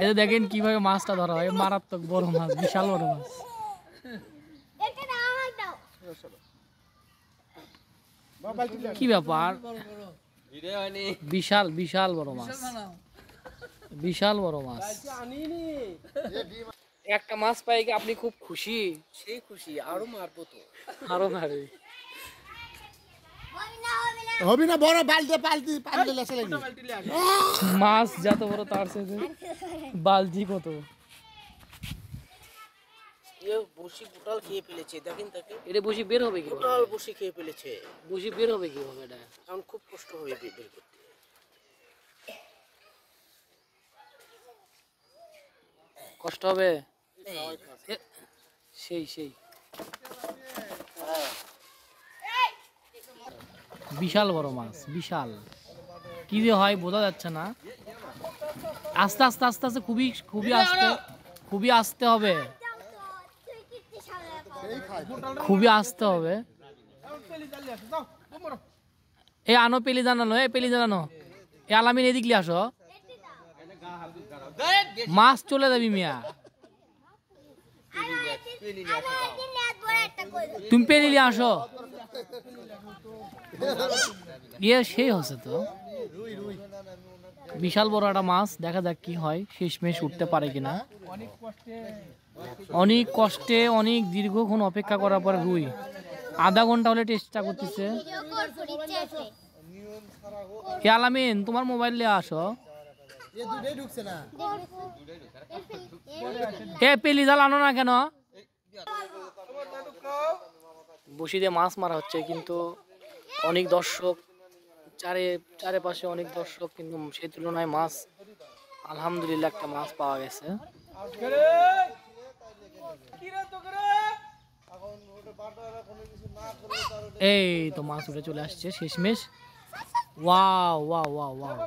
এই দেখেন কিভাবে মাছটা ধরা হয়, মারাত্মক বড় মাছ, বিশাল বড় মাছ। কি ব্যাপার, বিশাল বিশাল বড় মাছ, বিশাল বড় মাছ। একটা মাছ পাই কি আপনি খুব খুশি? সেই খুশি, আরো মারবো তো, আরো মারে। হবি না বড় বালতি পালতি পালতি লেছে লাগি মাছ যত বড় তার সাথে বালতি কত। এ বসি গোটাল খেয়ে ফেলেছে, দেখেন তাকে। এটা বসি বের হবে কি? গোটাল বসি খেয়ে ফেলেছে। বসি বের হবে কিভাবে? এটা এখন খুব কষ্ট হবে বের করতে। কষ্ট হবে সেই সেই। বিশাল বড় মাছ, বিশাল। কি যে হয় বোঝা যাচ্ছে না। আস্তে আস্তে আস্তে আস্তে, খুবই খুবই আস্তে, খুবই আস্তে হবে, খুবই আস্তে হবে। এ আনো পেলি জানানো, এ পেলি জানানো, এ আলামিন এদিক লিয়ে আসো, মাছ চলে যাবি মিয়া। তুমি পেলি লিয়ে আসো। ইয়ে সেই হচ্ছে তো, বিশাল বড় একটা মাছ। দেখা যাক কি হয়, শেষমেশ উঠতে পারে কিনা। অনেক কষ্টে, অনেক দীর্ঘক্ষণ অপেক্ষা করার পরে রুই আধা ঘন্টা হলে চেষ্টা করতেছে। কে আলামিন, তোমার মোবাইল নিয়ে আসো। এ পেলি জাল আনো না কেন? বসি দিয়ে মাছ মারা হচ্ছে, কিন্তু অনেক দর্শক, চারিপাশে অনেক দর্শক, কিন্তু সেই তুলনায় মাছ আলহামদুলিল্লাহ একটা মাছ পাওয়া গেছে। এই তো মাছ উঠে চলে আসছে শেষমেশ। Wow wow wow wow.